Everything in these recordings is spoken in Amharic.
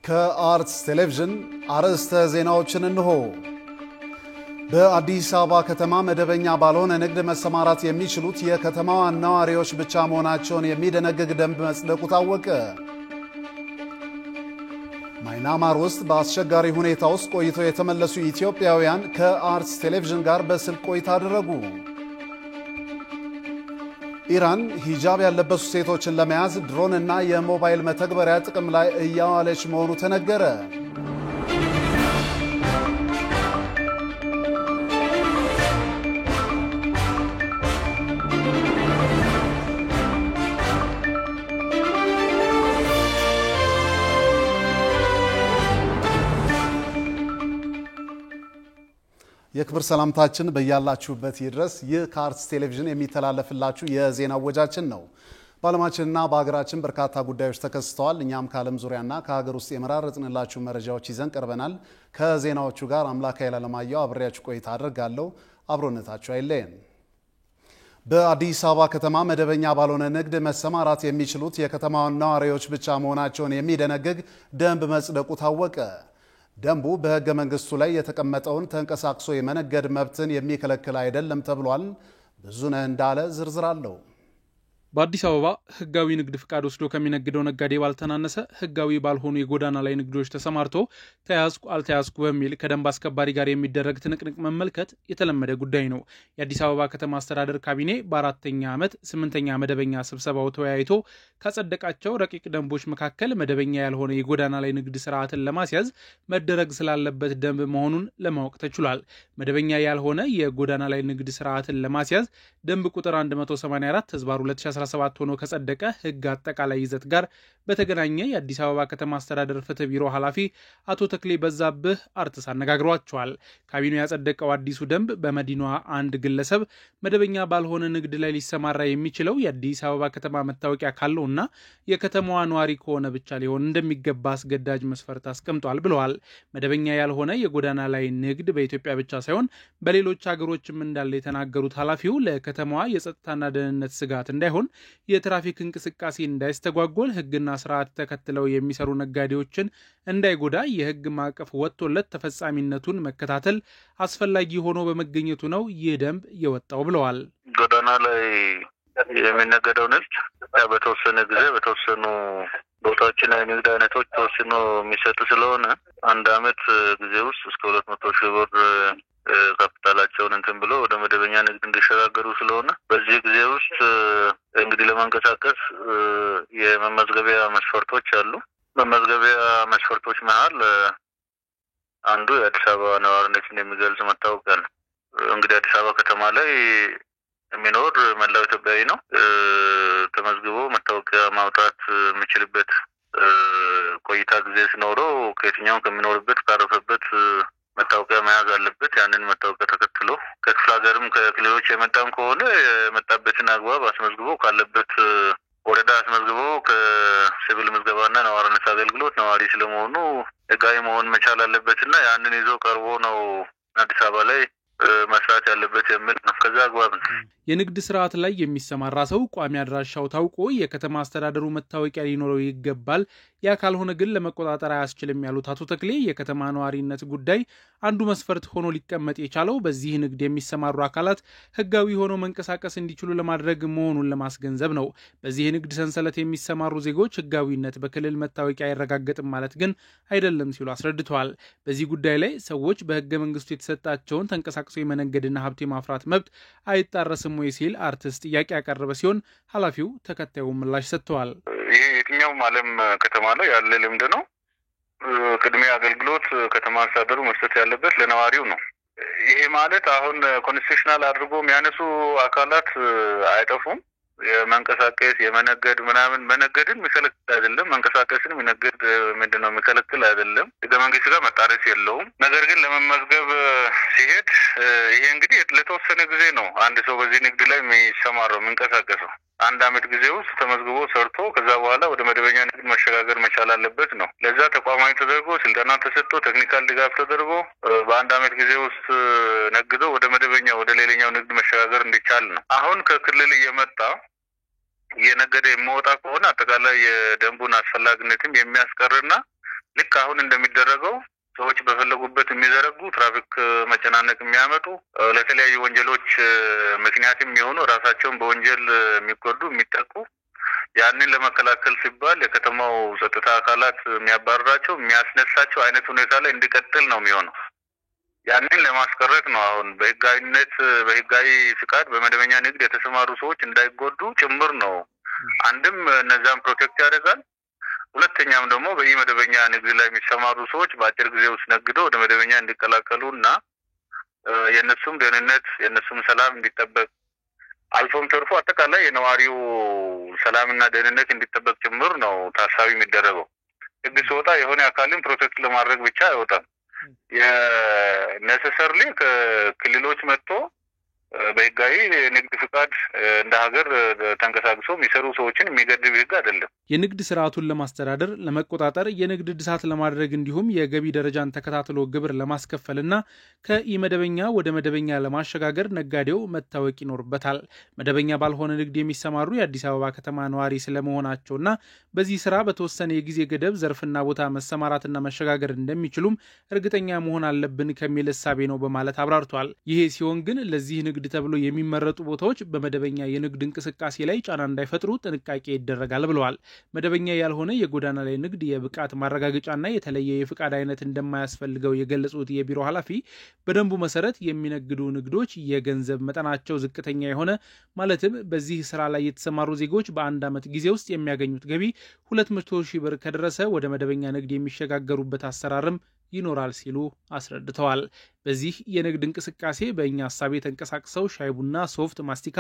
ከአርትስ ቴሌቪዥን አርዕስተ ዜናዎችን እንሆ። በአዲስ አበባ ከተማ መደበኛ ባልሆነ ንግድ መሰማራት የሚችሉት የከተማዋ ነዋሪዎች ብቻ መሆናቸውን የሚደነግግ ደንብ መጽደቁ ታወቀ። ማይናማር ውስጥ በአስቸጋሪ ሁኔታ ውስጥ ቆይተው የተመለሱ ኢትዮጵያውያን ከአርትስ ቴሌቪዥን ጋር በስልክ ቆይታ አደረጉ። ኢራን ሂጃብ ያለበሱ ሴቶችን ለመያዝ ድሮን እና የሞባይል መተግበሪያ ጥቅም ላይ እያዋለች መሆኑ ተነገረ። የክብር ሰላምታችን በያላችሁበት ይድረስ። ይህ ከአርትስ ቴሌቪዥን የሚተላለፍላችሁ የዜና ወጃችን ነው። በዓለማችንና በሀገራችን በርካታ ጉዳዮች ተከስተዋል። እኛም ከዓለም ዙሪያና ከሀገር ውስጥ የመራረጥንላችሁ መረጃዎች ይዘን ቀርበናል። ከዜናዎቹ ጋር አምላክ ኃይለማየሁ አብሬያችሁ ቆይታ አደርጋለሁ። አብሮነታችሁ አይለየን። በአዲስ አበባ ከተማ መደበኛ ባልሆነ ንግድ መሰማራት የሚችሉት የከተማዋን ነዋሪዎች ብቻ መሆናቸውን የሚደነግግ ደንብ መጽደቁ ታወቀ። ደንቡ በሕገ መንግስቱ ላይ የተቀመጠውን ተንቀሳቅሶ የመነገድ መብትን የሚከለክል አይደለም ተብሏል። ብዙነህ እንዳለ ዝርዝር አለው። በአዲስ አበባ ህጋዊ ንግድ ፍቃድ ወስዶ ከሚነግደው ነጋዴ ባልተናነሰ ህጋዊ ባልሆኑ የጎዳና ላይ ንግዶች ተሰማርቶ ተያዝኩ አልተያዝኩ በሚል ከደንብ አስከባሪ ጋር የሚደረግ ትንቅንቅ መመልከት የተለመደ ጉዳይ ነው። የአዲስ አበባ ከተማ አስተዳደር ካቢኔ በአራተኛ ዓመት 8ኛ መደበኛ ስብሰባው ተወያይቶ ካጸደቃቸው ረቂቅ ደንቦች መካከል መደበኛ ያልሆነ የጎዳና ላይ ንግድ ስርዓትን ለማስያዝ መደረግ ስላለበት ደንብ መሆኑን ለማወቅ ተችሏል። መደበኛ ያልሆነ የጎዳና ላይ ንግድ ስርዓትን ለማስያዝ ደንብ ቁጥር 180/2017 ሆኖ ከጸደቀ ህግ አጠቃላይ ይዘት ጋር በተገናኘ የአዲስ አበባ ከተማ አስተዳደር ፍትህ ቢሮ ኃላፊ አቶ ተክሌ በዛብህ አርትስ አነጋግሯቸዋል። ካቢኔው ያጸደቀው አዲሱ ደንብ በመዲናዋ አንድ ግለሰብ መደበኛ ባልሆነ ንግድ ላይ ሊሰማራ የሚችለው የአዲስ አበባ ከተማ መታወቂያ ካለውና የከተማዋ ነዋሪ ከሆነ ብቻ ሊሆን እንደሚገባ አስገዳጅ መስፈርት አስቀምጧል ብለዋል። መደበኛ ያልሆነ የጎዳና ላይ ንግድ በኢትዮጵያ ብቻ ሳይሆን በሌሎች ሀገሮችም እንዳለ የተናገሩት ኃላፊው ለከተማዋ የጸጥታና ደህንነት ስጋት እንዳይሆን የትራፊክ እንቅስቃሴ እንዳይስተጓጎል ህግና ስርዓት ተከትለው የሚሰሩ ነጋዴዎችን እንዳይጎዳ የህግ ማዕቀፍ ወጥቶለት ተፈጻሚነቱን መከታተል አስፈላጊ ሆኖ በመገኘቱ ነው ይህ ደንብ የወጣው ብለዋል። ጎዳና ላይ የሚነገደው ንግድ በተወሰነ ጊዜ በተወሰኑ ቦታዎችና የንግድ አይነቶች ተወስኖ የሚሰጥ ስለሆነ አንድ አመት ጊዜ ውስጥ እስከ 200,000 ብር ካፒታላቸውን እንትን ብሎ ወደ መደበኛ ንግድ እንዲሸጋገሩ ስለሆነ በዚህ ጊዜ ውስጥ እንግዲህ ለማንቀሳቀስ የመመዝገቢያ መስፈርቶች አሉ። መመዝገቢያ መስፈርቶች መሃል አንዱ የአዲስ አበባ ነዋሪነትን የሚገልጽ መታወቂያ ነው። እንግዲህ አዲስ አበባ ከተማ ላይ የሚኖር መላው ኢትዮጵያዊ ነው ተመዝግቦ መታወቂያ ማውጣት የሚችልበት ቆይታ ጊዜ ሲኖረው ከየትኛውም ከሚኖርበት ካረፈበት መታወቂያ መያዝ አለበት። ያንን መታወቂያ ተከትሎ ከክፍለ ሀገርም ከክልሎች የመጣም ከሆነ የመጣበትን አግባብ አስመዝግቦ ካለበት ወረዳ አስመዝግቦ ከሲቪል ምዝገባና ነዋሪነት አገልግሎት ነዋሪ ስለመሆኑ ህጋዊ መሆን መቻል አለበትና ያንን ይዞ ቀርቦ ነው አዲስ አበባ ላይ መስራት ያለበት የሚል ነው። ከዛ አግባብ ነው የንግድ ስርዓት ላይ የሚሰማራ ሰው ቋሚ አድራሻው ታውቆ የከተማ አስተዳደሩ መታወቂያ ሊኖረው ይገባል። ያ ካልሆነ ግን ለመቆጣጠር አያስችልም ያሉት አቶ ተክሌ የከተማ ነዋሪነት ጉዳይ አንዱ መስፈርት ሆኖ ሊቀመጥ የቻለው በዚህ ንግድ የሚሰማሩ አካላት ህጋዊ ሆነው መንቀሳቀስ እንዲችሉ ለማድረግ መሆኑን ለማስገንዘብ ነው። በዚህ ንግድ ሰንሰለት የሚሰማሩ ዜጎች ህጋዊነት በክልል መታወቂያ አይረጋገጥም ማለት ግን አይደለም ሲሉ አስረድተዋል። በዚህ ጉዳይ ላይ ሰዎች በህገ መንግስቱ የተሰጣቸውን ተንቀሳቅሶ የመነገድና ሀብት የማፍራት መብት አይጣረስም ወይ ሲል አርትስ ጥያቄ ያቀረበ ሲሆን ኃላፊው ተከታዩን ምላሽ ሰጥተዋል። ይሄ የትኛውም ዓለም ከተማ ላይ ያለ ልምድ ነው። ቅድሚያ አገልግሎት ከተማ አስተዳደሩ መስጠት ያለበት ለነዋሪው ነው። ይሄ ማለት አሁን ኮንስቲቱሽናል አድርጎ የሚያነሱ አካላት አይጠፉም። የመንቀሳቀስ የመነገድ ምናምን መነገድን የሚከለክል አይደለም። መንቀሳቀስን የሚነገድ ምንድነው የሚከለክል አይደለም። ህገ መንግስት ጋር መጣረስ የለውም። ነገር ግን ለመመዝገብ ሲሄድ ይሄ እንግዲህ ለተወሰነ ጊዜ ነው አንድ ሰው በዚህ ንግድ ላይ የሚሰማራው የሚንቀሳቀሰው። አንድ አመት ጊዜ ውስጥ ተመዝግቦ ሰርቶ ከዛ በኋላ ወደ መደበኛ ንግድ መሸጋገር መቻል አለበት ነው። ለዛ ተቋማዊ ተደርጎ ስልጠና ተሰጥቶ ቴክኒካል ድጋፍ ተደርጎ በአንድ አመት ጊዜ ውስጥ ነግዶ ወደ መደበኛ ወደ ሌላኛው ንግድ መሸጋገር እንዲቻል ነው። አሁን ከክልል እየመጣ የነገደ የሚወጣ ከሆነ አጠቃላይ የደንቡን አስፈላጊነትም የሚያስቀርና ልክ አሁን እንደሚደረገው ሰዎች በፈለጉበት የሚዘረጉ ትራፊክ መጨናነቅ የሚያመጡ ለተለያዩ ወንጀሎች ምክንያትም የሚሆኑ ራሳቸውን በወንጀል የሚጎዱ የሚጠቁ ያንን ለመከላከል ሲባል የከተማው ጸጥታ አካላት የሚያባርራቸው የሚያስነሳቸው አይነት ሁኔታ ላይ እንዲቀጥል ነው የሚሆነው። ያንን ለማስቀረት ነው አሁን በህጋዊ ፍቃድ በመደበኛ ንግድ የተሰማሩ ሰዎች እንዳይጎዱ ጭምር ነው። አንድም እነዛን ፕሮቴክት ያደርጋል። ሁለተኛም ደግሞ በመደበኛ ንግድ ላይ የሚሰማሩ ሰዎች በአጭር ጊዜ ውስጥ ነግደው ወደ መደበኛ እንዲቀላቀሉና የነሱም ደህንነት የነሱም ሰላም እንዲጠበቅ አልፎም ተርፎ አጠቃላይ የነዋሪው ሰላምና ደህንነት እንዲጠበቅ ጭምር ነው ታሳቢ የሚደረገው። ህግ ሲወጣ የሆነ አካልን ፕሮቴክት ለማድረግ ብቻ አይወጣም። የኔሰሰርሊ ከክልሎች መጥቶ በህጋዊ ንግድ ፍቃድ እንደ ሀገር ተንቀሳቅሶ የሚሰሩ ሰዎችን የሚገድብ ህግ አይደለም። የንግድ ስርዓቱን ለማስተዳደር ለመቆጣጠር የንግድ እድሳት ለማድረግ እንዲሁም የገቢ ደረጃን ተከታትሎ ግብር ለማስከፈልና ከኢመደበኛ ወደ መደበኛ ለማሸጋገር ነጋዴው መታወቅ ይኖርበታል። መደበኛ ባልሆነ ንግድ የሚሰማሩ የአዲስ አበባ ከተማ ነዋሪ ስለመሆናቸውና በዚህ ስራ በተወሰነ የጊዜ ገደብ ዘርፍና ቦታ መሰማራትና መሸጋገር እንደሚችሉም እርግጠኛ መሆን አለብን ከሚል እሳቤ ነው በማለት አብራርቷል። ይሄ ሲሆን ግን ለዚህ ንግድ ተብሎ የሚመረጡ ቦታዎች በመደበኛ የንግድ እንቅስቃሴ ላይ ጫና እንዳይፈጥሩ ጥንቃቄ ይደረጋል ብለዋል። መደበኛ ያልሆነ የጎዳና ላይ ንግድ የብቃት ማረጋገጫና የተለየ የፍቃድ አይነት እንደማያስፈልገው የገለጹት የቢሮ ኃላፊ በደንቡ መሰረት የሚነግዱ ንግዶች የገንዘብ መጠናቸው ዝቅተኛ የሆነ ማለትም በዚህ ስራ ላይ የተሰማሩ ዜጎች በአንድ ዓመት ጊዜ ውስጥ የሚያገኙት ገቢ 200,000 ብር ከደረሰ ወደ መደበኛ ንግድ የሚሸጋገሩበት አሰራርም ይኖራል ሲሉ አስረድተዋል። በዚህ የንግድ እንቅስቃሴ በእኛ ሀሳብ ተንቀሳቅሰው ሻይ ቡና፣ ሶፍት፣ ማስቲካ፣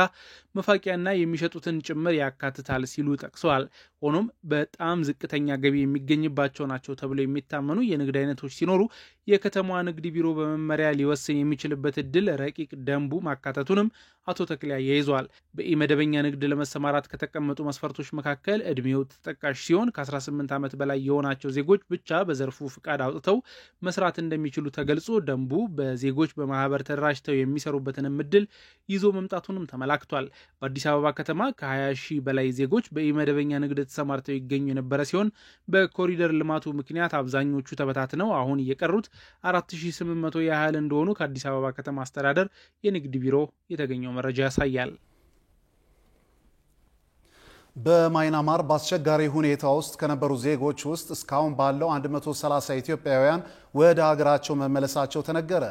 መፋቂያና የሚሸጡትን ጭምር ያካትታል ሲሉ ጠቅሰዋል። ሆኖም በጣም ዝቅተኛ ገቢ የሚገኝባቸው ናቸው ተብሎ የሚታመኑ የንግድ አይነቶች ሲኖሩ የከተማዋ ንግድ ቢሮ በመመሪያ ሊወስን የሚችልበት እድል ረቂቅ ደንቡ ማካተቱንም አቶ ተክሌ ያይዘዋል። በኢመደበኛ ንግድ ለመሰማራት ከተቀመጡ መስፈርቶች መካከል እድሜው ተጠቃሽ ሲሆን ከ18 ዓመት በላይ የሆናቸው ዜጎች ብቻ በዘርፉ ፍቃድ አውጥተው መስራት እንደሚችሉ ተገልጾ ደንቡ በዜጎች በማህበር ተደራጅተው የሚሰሩበትንም እድል ይዞ መምጣቱንም ተመላክቷል። በአዲስ አበባ ከተማ ከ20,000 በላይ ዜጎች በኢመደበኛ ንግድ ተሰማርተው ይገኙ የነበረ ሲሆን በኮሪደር ልማቱ ምክንያት አብዛኞቹ ተበታትነው አሁን የቀሩት 4,800 ያህል እንደሆኑ ከአዲስ አበባ ከተማ አስተዳደር የንግድ ቢሮ የተገኘው መረጃ ያሳያል። በማይናማር በአስቸጋሪ ሁኔታ ውስጥ ከነበሩ ዜጎች ውስጥ እስካሁን ባለው 130 ኢትዮጵያውያን ወደ ሀገራቸው መመለሳቸው ተነገረ።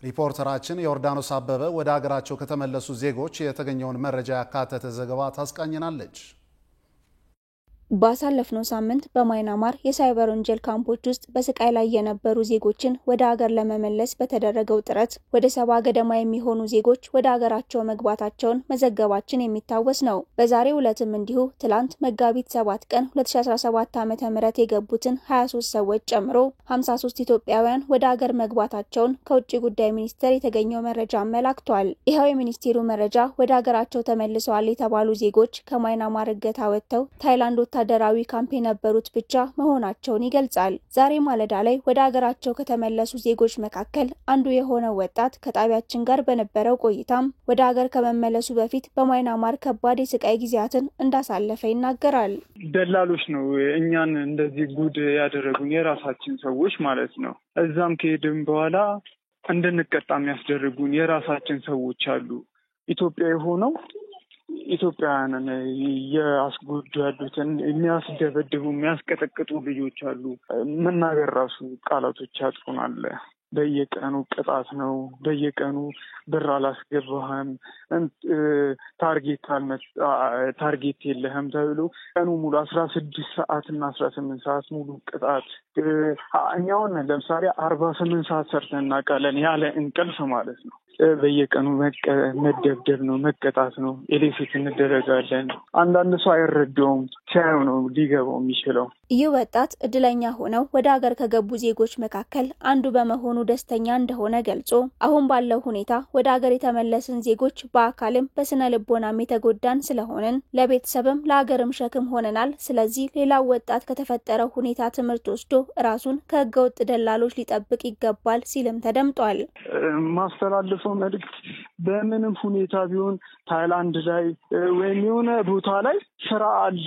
ሪፖርተራችን ዮርዳኖስ አበበ ወደ ሀገራቸው ከተመለሱ ዜጎች የተገኘውን መረጃ ያካተተ ዘገባ ታስቃኝናለች። ባሳለፍነው ሳምንት በማይናማር የሳይበር ወንጀል ካምፖች ውስጥ በስቃይ ላይ የነበሩ ዜጎችን ወደ ሀገር ለመመለስ በተደረገው ጥረት ወደ 70 ገደማ የሚሆኑ ዜጎች ወደ ሀገራቸው መግባታቸውን መዘገባችን የሚታወስ ነው። በዛሬው ዕለትም እንዲሁ ትላንት መጋቢት 7 ቀን 2017 ዓ.ም የገቡትን 23 ሰዎች ጨምሮ 53 ኢትዮጵያውያን ወደ ሀገር መግባታቸውን ከውጭ ጉዳይ ሚኒስቴር የተገኘው መረጃ አመላክቷል። ይኸው የሚኒስቴሩ መረጃ ወደ ሀገራቸው ተመልሰዋል የተባሉ ዜጎች ከማይናማር እገታ ወጥተው ታይላንድ ወታደራዊ ካምፕ የነበሩት ብቻ መሆናቸውን ይገልጻል። ዛሬ ማለዳ ላይ ወደ ሀገራቸው ከተመለሱ ዜጎች መካከል አንዱ የሆነው ወጣት ከጣቢያችን ጋር በነበረው ቆይታም ወደ ሀገር ከመመለሱ በፊት በማይናማር ከባድ የስቃይ ጊዜያትን እንዳሳለፈ ይናገራል። ደላሎች ነው እኛን እንደዚህ ጉድ ያደረጉን፣ የራሳችን ሰዎች ማለት ነው። እዛም ከሄድን በኋላ እንድንቀጣ የሚያስደርጉን የራሳችን ሰዎች አሉ። ኢትዮጵያ የሆነው ኢትዮጵያውያንን ያስጎዱ ያሉትን የሚያስደበድቡ የሚያስቀጠቅጡ ልጆች አሉ። መናገር ራሱ ቃላቶች ያጥሩናል። በየቀኑ ቅጣት ነው። በየቀኑ ብር አላስገባህም፣ ታርጌት የለህም ተብሎ ቀኑ ሙሉ 16 ሰዓት እና 18 ሰዓት ሙሉ ቅጣት። እኛውን ለምሳሌ 48 ሰዓት ሰርተን እናውቃለን ያለ እንቅልፍ ማለት ነው። በየቀኑ መደብደብ ነው፣ መቀጣት ነው። ኤሌክትሪክ እንደረጋለን። አንዳንድ ሰው አይረዳውም፣ ሲያየው ነው ሊገባው የሚችለው። ይህ ወጣት እድለኛ ሆነው ወደ ሀገር ከገቡ ዜጎች መካከል አንዱ በመሆኑ ደስተኛ እንደሆነ ገልጾ አሁን ባለው ሁኔታ ወደ ሀገር የተመለስን ዜጎች በአካልም በስነ ልቦናም የተጎዳን ስለሆንን ለቤተሰብም ለሀገርም ሸክም ሆነናል። ስለዚህ ሌላው ወጣት ከተፈጠረው ሁኔታ ትምህርት ወስዶ ራሱን ከህገወጥ ደላሎች ሊጠብቅ ይገባል ሲልም ተደምጧል። ማስተላለፈው መልዕክት በምንም ሁኔታ ቢሆን ታይላንድ ላይ ወይም የሆነ ቦታ ላይ ስራ አለ፣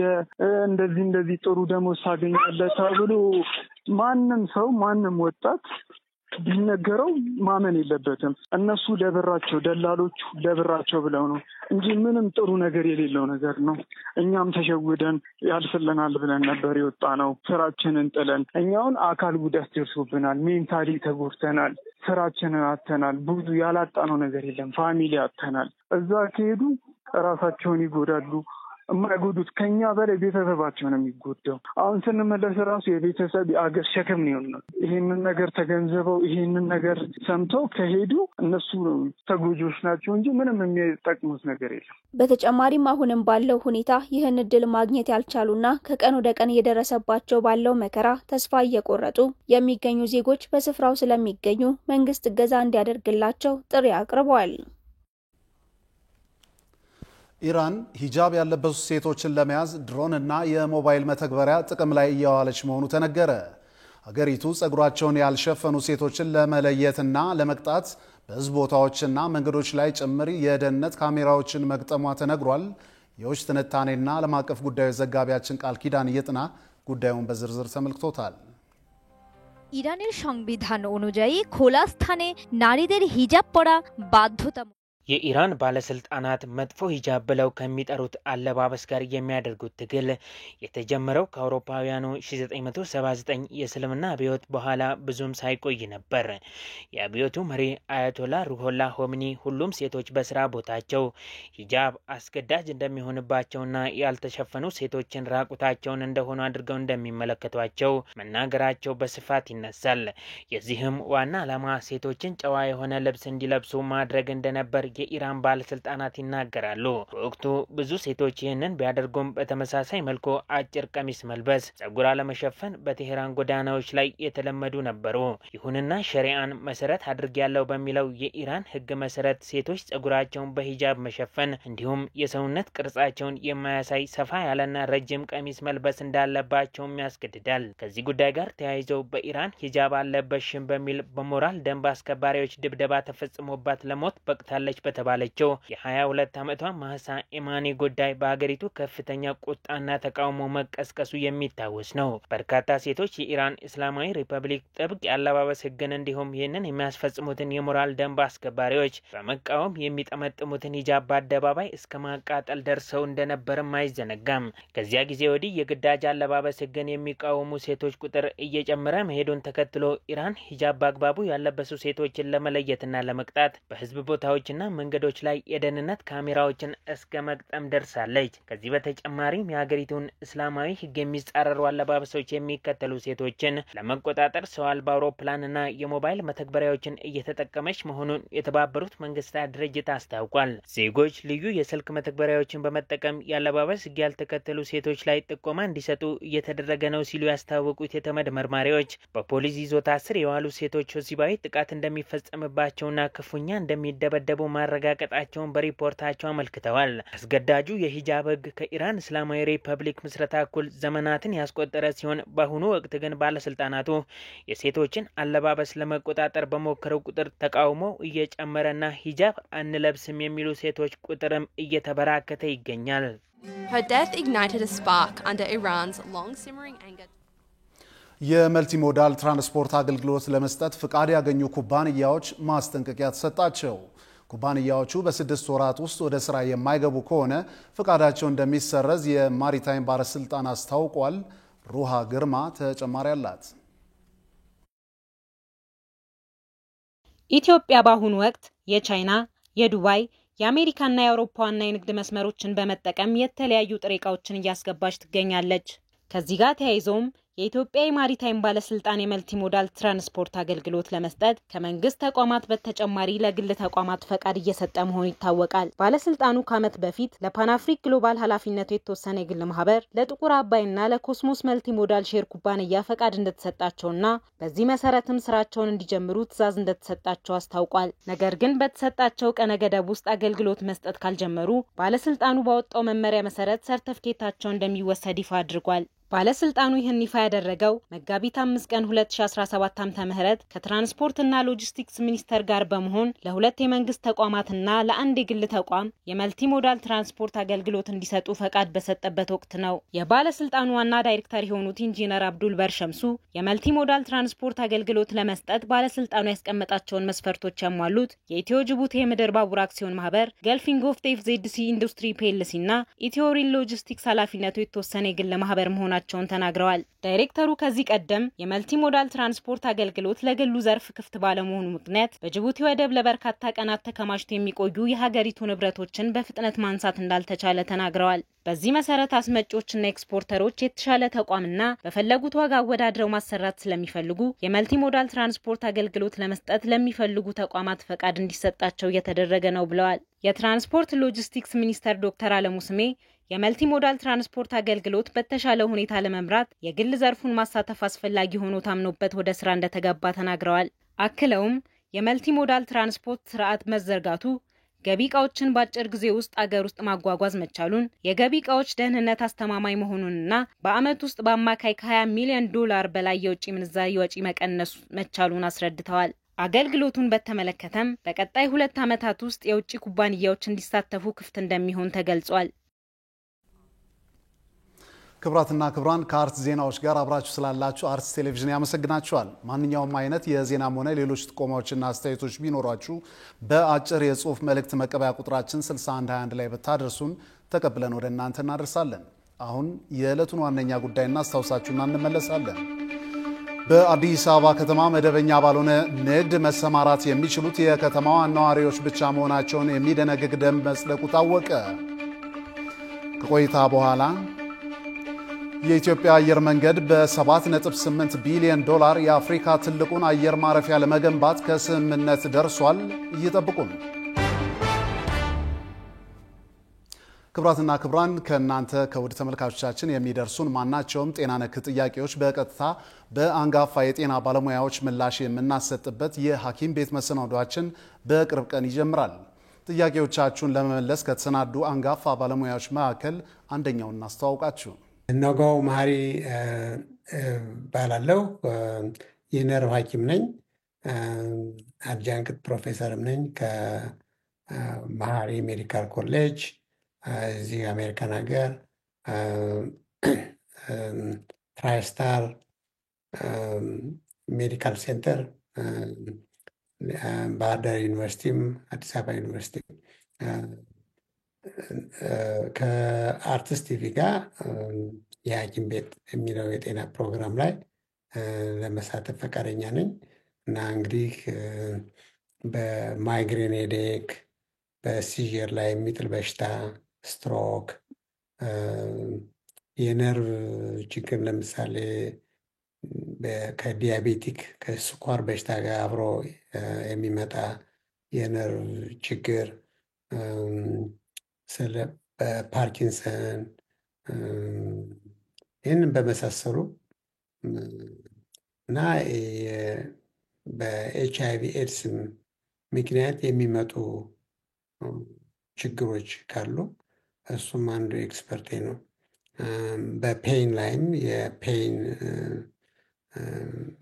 እንደዚህ ጥሩ ደሞዝ ታገኛለህ ተብሎ ማንም ሰው ማንም ወጣት ቢነገረው ማመን የለበትም። እነሱ ለብራቸው ደላሎቹ ለብራቸው ብለው ነው እንጂ ምንም ጥሩ ነገር የሌለው ነገር ነው። እኛም ተሸውደን ያልፍልናል ብለን ነበር የወጣ ነው። ስራችንን ጥለን እኛውን አካል ጉዳት ደርሶብናል። ሜንታሊ ተጎድተናል። ስራችንን አተናል። ብዙ ያላጣነው ነገር የለም። ፋሚሊ አተናል። እዛ ከሄዱ ራሳቸውን ይጎዳሉ። የማይጎዱት ከኛ በላይ ቤተሰባቸው ነው የሚጎዳው። አሁን ስንመለስ ራሱ የቤተሰብ የአገር ሸክም ነው። ይሄንን ነገር ተገንዝበው ይሄንን ነገር ሰምተው ከሄዱ እነሱ ተጎጂዎች ናቸው እንጂ ምንም የሚጠቅሙት ነገር የለም። በተጨማሪም አሁንም ባለው ሁኔታ ይህን እድል ማግኘት ያልቻሉና ከቀን ወደ ቀን እየደረሰባቸው ባለው መከራ ተስፋ እየቆረጡ የሚገኙ ዜጎች በስፍራው ስለሚገኙ መንግስት እገዛ እንዲያደርግላቸው ጥሪ አቅርበዋል። ኢራን ሂጃብ ያለበሱ ሴቶችን ለመያዝ ድሮን እና የሞባይል መተግበሪያ ጥቅም ላይ እያዋለች መሆኑ ተነገረ። ሀገሪቱ ጸጉራቸውን ያልሸፈኑ ሴቶችን ለመለየትና ለመቅጣት በህዝብ ቦታዎችና መንገዶች ላይ ጭምር የደህንነት ካሜራዎችን መግጠሟ ተነግሯል። የውጭ ትንታኔና ዓለም አቀፍ ጉዳዮች ዘጋቢያችን ቃል ኪዳን እየጥና ጉዳዩን በዝርዝር ተመልክቶታል። ইরানের সংবিধান অনুযায়ী খোলা স্থানে নারীদের হিজাব পরা বাধ্যতামূলক। የኢራን ባለስልጣናት መጥፎ ሂጃብ ብለው ከሚጠሩት አለባበስ ጋር የሚያደርጉት ትግል የተጀመረው ከአውሮፓውያኑ 1979 የእስልምና አብዮት በኋላ ብዙም ሳይቆይ ነበር። የአብዮቱ መሪ አያቶላ ሩሆላ ሆምኒ ሁሉም ሴቶች በስራ ቦታቸው ሂጃብ አስገዳጅ እንደሚሆንባቸውና ያልተሸፈኑ ሴቶችን ራቁታቸውን እንደሆኑ አድርገው እንደሚመለከቷቸው መናገራቸው በስፋት ይነሳል። የዚህም ዋና ዓላማ ሴቶችን ጨዋ የሆነ ልብስ እንዲለብሱ ማድረግ እንደነበር የኢራን ባለስልጣናት ይናገራሉ። በወቅቱ ብዙ ሴቶች ይህንን ቢያደርጉም በተመሳሳይ መልኩ አጭር ቀሚስ መልበስ፣ ጸጉር አለመሸፈን በቴህራን ጎዳናዎች ላይ የተለመዱ ነበሩ። ይሁንና ሸሪዓን መሰረት አድርጌያለሁ በሚለው የኢራን ህግ መሰረት ሴቶች ጸጉራቸውን በሂጃብ መሸፈን እንዲሁም የሰውነት ቅርጻቸውን የማያሳይ ሰፋ ያለና ረጅም ቀሚስ መልበስ እንዳለባቸውም ያስገድዳል። ከዚህ ጉዳይ ጋር ተያይዘው በኢራን ሂጃብ አለበሽም በሚል በሞራል ደንብ አስከባሪዎች ድብደባ ተፈጽሞባት ለሞት በቅታለች በተባለችው የ22 ዓመቷ ማህሳ ኢማኒ ጉዳይ በሀገሪቱ ከፍተኛ ቁጣና ተቃውሞ መቀስቀሱ የሚታወስ ነው። በርካታ ሴቶች የኢራን እስላማዊ ሪፐብሊክ ጥብቅ የአለባበስ ህግን እንዲሁም ይህንን የሚያስፈጽሙትን የሞራል ደንብ አስከባሪዎች በመቃወም የሚጠመጥሙትን ሂጃብ በአደባባይ እስከ ማቃጠል ደርሰው እንደነበርም አይዘነጋም። ከዚያ ጊዜ ወዲህ የግዳጅ አለባበስ ህግን የሚቃወሙ ሴቶች ቁጥር እየጨመረ መሄዱን ተከትሎ ኢራን ሂጃብ በአግባቡ ያለበሱ ሴቶችን ለመለየትና ለመቅጣት በህዝብ ቦታዎችና መንገዶች ላይ የደህንነት ካሜራዎችን እስከ መግጠም ደርሳለች። ከዚህ በተጨማሪም የሀገሪቱን እስላማዊ ህግ የሚጻረሩ አለባበሶች የሚከተሉ ሴቶችን ለመቆጣጠር ሰው አልባ አውሮፕላንና የሞባይል መተግበሪያዎችን እየተጠቀመች መሆኑን የተባበሩት መንግስታት ድርጅት አስታውቋል። ዜጎች ልዩ የስልክ መተግበሪያዎችን በመጠቀም የአለባበስ ህግ ያልተከተሉ ሴቶች ላይ ጥቆማ እንዲሰጡ እየተደረገ ነው ሲሉ ያስታወቁት የተመድ መርማሪዎች በፖሊስ ይዞታ ስር የዋሉ ሴቶች ወሲባዊ ጥቃት እንደሚፈጸምባቸውና ክፉኛ እንደሚደበደቡ ማረጋገጣቸውን በሪፖርታቸው አመልክተዋል። አስገዳጁ የሂጃብ ህግ ከኢራን እስላማዊ ሪፐብሊክ ምስረታ እኩል ዘመናትን ያስቆጠረ ሲሆን በአሁኑ ወቅት ግን ባለስልጣናቱ የሴቶችን አለባበስ ለመቆጣጠር በሞከረው ቁጥር ተቃውሞ እየጨመረና ሂጃብ አንለብስም የሚሉ ሴቶች ቁጥርም እየተበራከተ ይገኛል። Her death ignited a spark under Iran's long simmering anger. የመልቲሞዳል ትራንስፖርት አገልግሎት ለመስጠት ፍቃድ ያገኙ ኩባንያዎች ማስጠንቀቂያ ተሰጣቸው። ኩባንያዎቹ በ6 ወራት ውስጥ ወደ ስራ የማይገቡ ከሆነ ፍቃዳቸው እንደሚሰረዝ የማሪታይም ባለስልጣን አስታውቋል። ሩሃ ግርማ ተጨማሪ አላት። ኢትዮጵያ በአሁኑ ወቅት የቻይና፣ የዱባይ፣ የአሜሪካና የአውሮፓ ዋና የንግድ መስመሮችን በመጠቀም የተለያዩ ጥሬ ዕቃዎችን እያስገባች ትገኛለች። ከዚህ ጋር ተያይዞም የኢትዮጵያ የማሪታይም ባለስልጣን የመልቲሞዳል ትራንስፖርት አገልግሎት ለመስጠት ከመንግስት ተቋማት በተጨማሪ ለግል ተቋማት ፈቃድ እየሰጠ መሆኑ ይታወቃል። ባለስልጣኑ ከዓመት በፊት ለፓናፍሪክ ግሎባል ኃላፊነቱ የተወሰነ የግል ማህበር ለጥቁር አባይና ለኮስሞስ መልቲሞዳል ሼር ኩባንያ ፈቃድ እንደተሰጣቸውና በዚህ መሰረትም ስራቸውን እንዲጀምሩ ትዕዛዝ እንደተሰጣቸው አስታውቋል። ነገር ግን በተሰጣቸው ቀነ ገደብ ውስጥ አገልግሎት መስጠት ካልጀመሩ ባለስልጣኑ ባወጣው መመሪያ መሰረት ሰርተፊኬታቸው እንደሚወሰድ ይፋ አድርጓል። ባለስልጣኑ ይህን ይፋ ያደረገው መጋቢት 5 ቀን 2017 ዓ.ም ከትራንስፖርትና ሎጂስቲክስ ሚኒስቴር ጋር በመሆን ለሁለት የመንግስት ተቋማትና ለአንድ የግል ተቋም የመልቲሞዳል ትራንስፖርት አገልግሎት እንዲሰጡ ፈቃድ በሰጠበት ወቅት ነው። የባለስልጣኑ ዋና ዳይሬክተር የሆኑት ኢንጂነር አብዱል በር ሸምሱ የመልቲሞዳል ትራንስፖርት አገልግሎት ለመስጠት ባለስልጣኑ ያስቀመጣቸውን መስፈርቶች ያሟሉት የኢትዮ ጅቡቲ የምድር ባቡር አክሲዮን ማህበር፣ ገልፊንግ ኦፍ ቴፍዜድሲ ኢንዱስትሪ ፒኤልሲ እና ኢትዮሪል ሎጂስቲክስ ኃላፊነቱ የተወሰነ የግል ማህበር መሆናቸውን ተናግረዋል። ዳይሬክተሩ ከዚህ ቀደም የመልቲሞዳል ትራንስፖርት አገልግሎት ለግሉ ዘርፍ ክፍት ባለመሆኑ ምክንያት በጅቡቲ ወደብ ለበርካታ ቀናት ተከማችተው የሚቆዩ የሀገሪቱ ንብረቶችን በፍጥነት ማንሳት እንዳልተቻለ ተናግረዋል። በዚህ መሰረት አስመጪዎችና ኤክስፖርተሮች የተሻለ ተቋምና በፈለጉት ዋጋ አወዳድረው ማሰራት ስለሚፈልጉ የመልቲሞዳል ትራንስፖርት አገልግሎት ለመስጠት ለሚፈልጉ ተቋማት ፈቃድ እንዲሰጣቸው እየተደረገ ነው ብለዋል። የትራንስፖርት ሎጂስቲክስ ሚኒስተር ዶክተር አለሙ ስሜ የመልቲሞዳል ትራንስፖርት አገልግሎት በተሻለ ሁኔታ ለመምራት የግል ዘርፉን ማሳተፍ አስፈላጊ ሆኖ ታምኖበት ወደ ስራ እንደተገባ ተናግረዋል። አክለውም የመልቲሞዳል ትራንስፖርት ስርዓት መዘርጋቱ ገቢ ዕቃዎችን በአጭር ጊዜ ውስጥ አገር ውስጥ ማጓጓዝ መቻሉን፣ የገቢ ዕቃዎች ደህንነት አስተማማኝ መሆኑንና በአመት ውስጥ በአማካይ ከ$20 ሚሊዮን በላይ የውጭ ምንዛሪ ወጪ መቀነስ መቻሉን አስረድተዋል። አገልግሎቱን በተመለከተም በቀጣይ 2 ዓመታት ውስጥ የውጭ ኩባንያዎች እንዲሳተፉ ክፍት እንደሚሆን ተገልጿል። ክብራትና ክብራን ከአርት ዜናዎች ጋር አብራችሁ ስላላችሁ አርት ቴሌቪዥን ያመሰግናችኋል። ማንኛውም አይነት የዜናም ሆነ ሌሎች ጥቆማዎችና አስተያየቶች ቢኖራችሁ በአጭር የጽሁፍ መልእክት መቀበያ ቁጥራችን 6121 ላይ በታደርሱን ተቀብለን ወደ እናንተ እናደርሳለን። አሁን የዕለቱን ዋነኛ ጉዳይ እናስታውሳችሁና እንመለሳለን። በአዲስ አበባ ከተማ መደበኛ ባልሆነ ንግድ መሰማራት የሚችሉት የከተማዋ ነዋሪዎች ብቻ መሆናቸውን የሚደነግግ ደንብ መጽደቁ ታወቀ። ከቆይታ በኋላ የኢትዮጵያ አየር መንገድ በ7.8 ቢሊዮን ዶላር የአፍሪካ ትልቁን አየር ማረፊያ ለመገንባት ከስምምነት ደርሷል። እየጠብቁን። ክብራትና ክብራን ከእናንተ ከውድ ተመልካቾቻችን የሚደርሱን ማናቸውም ጤና ነክ ጥያቄዎች በቀጥታ በአንጋፋ የጤና ባለሙያዎች ምላሽ የምናሰጥበት የሐኪም ቤት መሰናዷችን በቅርብ ቀን ይጀምራል። ጥያቄዎቻችሁን ለመመለስ ከተሰናዱ አንጋፋ ባለሙያዎች መካከል አንደኛውን እናስተዋውቃችሁ። ነጋው መሀሪ ባላለው የነርቭ ሐኪም ነኝ። አድጃንክት ፕሮፌሰርም ነኝ ከመሀሪ ሜዲካል ኮሌጅ እዚህ አሜሪካን ሀገር። ትራይስታር ሜዲካል ሴንተር፣ ባህር ዳር ዩኒቨርሲቲም አዲስ አበባ ዩኒቨርሲቲ ከአርቲስት ቲቪ ጋር የሐኪም ቤት የሚለው የጤና ፕሮግራም ላይ ለመሳተፍ ፈቃደኛ ነኝ እና እንግዲህ በማይግሬን ሄዴክ፣ በሲዥር ላይ የሚጥል በሽታ፣ ስትሮክ፣ የነርቭ ችግር ለምሳሌ ከዲያቤቲክ ከስኳር በሽታ ጋር አብሮ የሚመጣ የነርቭ ችግር፣ ስለ ፓርኪንሰን ይህንን በመሳሰሉ እና በኤችአይቪ ኤድስ ምክንያት የሚመጡ ችግሮች ካሉ እሱም አንዱ ኤክስፐርቴ ነው። በፔን ላይም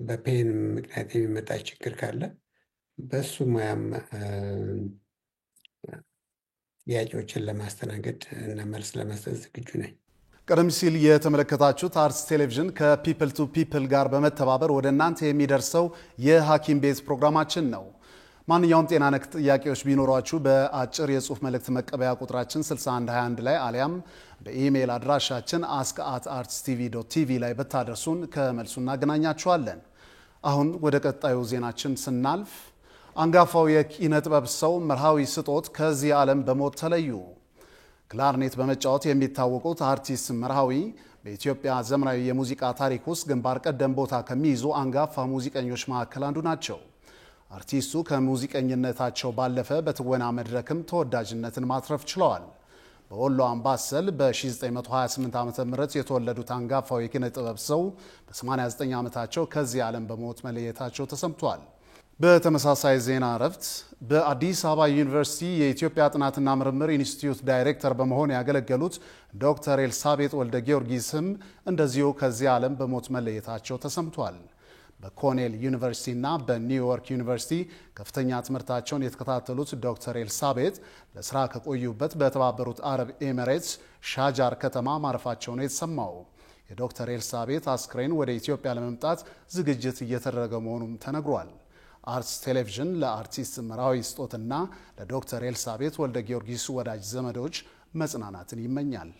በፔን ምክንያት የሚመጣ ችግር ካለ በሱ ሙያም ጥያቄዎችን ለማስተናገድ እና መልስ ለመስጠት ዝግጁ ነኝ። ቀደም ሲል የተመለከታችሁት አርትስ ቴሌቪዥን ከፒፕል ቱ ፒፕል ጋር በመተባበር ወደ እናንተ የሚደርሰው የሐኪም ቤት ፕሮግራማችን ነው። ማንኛውም ጤና ነክ ጥያቄዎች ቢኖሯችሁ በአጭር የጽሁፍ መልእክት መቀበያ ቁጥራችን 6121 ላይ አሊያም በኢሜይል አድራሻችን ask@artstv.tv ላይ በታደርሱን ከመልሱ እናገናኛችኋለን። አሁን ወደ ቀጣዩ ዜናችን ስናልፍ አንጋፋው የኪነ ጥበብ ሰው መርሃዊ ስጦት ከዚህ ዓለም በሞት ተለዩ። ክላርኔት በመጫወት የሚታወቁት አርቲስት መርሃዊ በኢትዮጵያ ዘመናዊ የሙዚቃ ታሪክ ውስጥ ግንባር ቀደም ቦታ ከሚይዙ አንጋፋ ሙዚቀኞች መካከል አንዱ ናቸው። አርቲስቱ ከሙዚቀኝነታቸው ባለፈ በትወና መድረክም ተወዳጅነትን ማትረፍ ችለዋል። በወሎ አምባሰል በ1928 ዓ.ም የተወለዱት አንጋፋው የኪነ ጥበብ ሰው በ89 ዓመታቸው ከዚህ ዓለም በሞት መለየታቸው ተሰምቷል። በተመሳሳይ ዜና እረፍት በአዲስ አበባ ዩኒቨርሲቲ የኢትዮጵያ ጥናትና ምርምር ኢንስቲትዩት ዳይሬክተር በመሆን ያገለገሉት ዶክተር ኤልሳቤጥ ወልደ ጊዮርጊስም እንደዚሁ ከዚህ ዓለም በሞት መለየታቸው ተሰምቷል። በኮኔል ዩኒቨርሲቲና በኒውዮርክ ዩኒቨርሲቲ ከፍተኛ ትምህርታቸውን የተከታተሉት ዶክተር ኤልሳቤጥ ለስራ ከቆዩበት በተባበሩት አረብ ኤሚሬትስ ሻጃር ከተማ ማረፋቸው ነው የተሰማው። የዶክተር ኤልሳቤጥ አስክሬን ወደ ኢትዮጵያ ለመምጣት ዝግጅት እየተደረገ መሆኑም ተነግሯል። አርትስ ቴሌቪዥን ለአርቲስት መራዊ ስጦትና ለዶክተር ኤልሳቤጥ ወልደ ጊዮርጊስ ወዳጅ ዘመዶች መጽናናትን ይመኛል።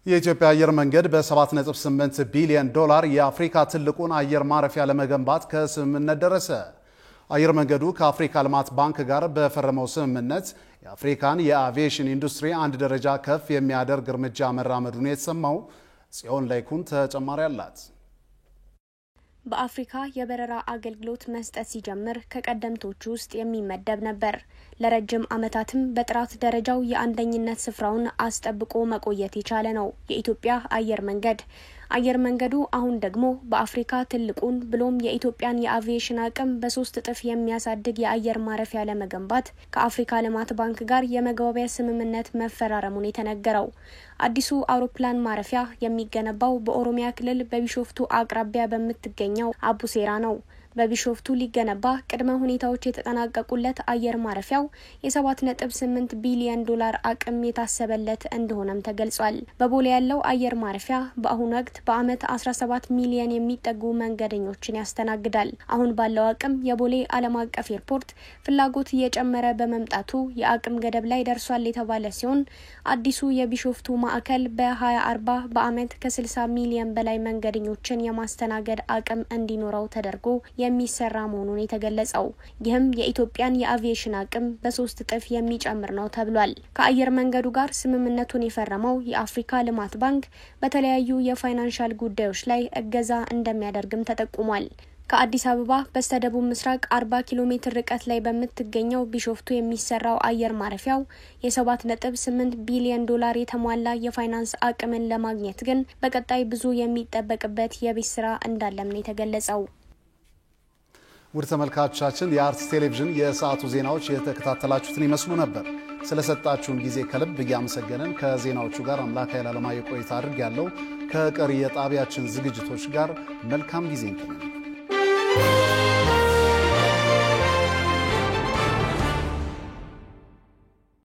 የኢትዮጵያ አየር መንገድ በ7.8 ቢሊዮን ዶላር የአፍሪካ ትልቁን አየር ማረፊያ ለመገንባት ከስምምነት ደረሰ። አየር መንገዱ ከአፍሪካ ልማት ባንክ ጋር በፈረመው ስምምነት የአፍሪካን የአቪዬሽን ኢንዱስትሪ አንድ ደረጃ ከፍ የሚያደርግ እርምጃ መራመዱን የተሰማው ጽዮን ላይኩን ተጨማሪ አላት። በአፍሪካ የበረራ አገልግሎት መስጠት ሲጀምር ከቀደምቶቹ ውስጥ የሚመደብ ነበር። ለረጅም ዓመታትም በጥራት ደረጃው የአንደኝነት ስፍራውን አስጠብቆ መቆየት የቻለ ነው የኢትዮጵያ አየር መንገዱ አሁን ደግሞ በአፍሪካ ትልቁን ብሎም የኢትዮጵያን የአቪዬሽን አቅም በ3 እጥፍ የሚያሳድግ የአየር ማረፊያ ለመገንባት ከአፍሪካ ልማት ባንክ ጋር የመግባቢያ ስምምነት መፈራረሙን የተነገረው። አዲሱ አውሮፕላን ማረፊያ የሚገነባው በኦሮሚያ ክልል በቢሾፍቱ አቅራቢያ በምትገኘው አቡሴራ ነው። በቢሾፍቱ ሊገነባ ቅድመ ሁኔታዎች የተጠናቀቁለት አየር ማረፊያው የ7.8 ቢሊዮን ዶላር አቅም የታሰበለት እንደሆነም ተገልጿል። በቦሌ ያለው አየር ማረፊያ በአሁኑ ወቅት በአመት 17 ሚሊዮን የሚጠጉ መንገደኞችን ያስተናግዳል። አሁን ባለው አቅም የቦሌ ዓለም አቀፍ ኤርፖርት ፍላጎት እየጨመረ በመምጣቱ የአቅም ገደብ ላይ ደርሷል የተባለ ሲሆን አዲሱ የቢሾፍቱ ማዕከል በ2040 በአመት ከ60 ሚሊዮን በላይ መንገደኞችን የማስተናገድ አቅም እንዲኖረው ተደርጎ የሚሰራ መሆኑን የተገለጸው። ይህም የኢትዮጵያን የአቪዬሽን አቅም በ3 እጥፍ የሚጨምር ነው ተብሏል። ከአየር መንገዱ ጋር ስምምነቱን የፈረመው የአፍሪካ ልማት ባንክ በተለያዩ የፋይናንሻል ጉዳዮች ላይ እገዛ እንደሚያደርግም ተጠቁሟል። ከአዲስ አበባ በስተደቡብ ምስራቅ 40 ኪሎ ሜትር ርቀት ላይ በምትገኘው ቢሾፍቱ የሚሰራው አየር ማረፊያው የ7.8 ቢሊዮን ዶላር የተሟላ የፋይናንስ አቅምን ለማግኘት ግን በቀጣይ ብዙ የሚጠበቅበት የቤት ስራ እንዳለም ነው የተገለጸው። ውድ ተመልካቾቻችን የአርትስ ቴሌቪዥን የሰዓቱ ዜናዎች የተከታተላችሁትን ይመስሉ ነበር። ስለሰጣችሁን ጊዜ ከልብ እያመሰገንን ከዜናዎቹ ጋር አምላክ ኃይለ ዓለማየሁ ቆይታ አድርጌያለሁ። ከቀሪ የጣቢያችን ዝግጅቶች ጋር መልካም ጊዜ እንተኛለን።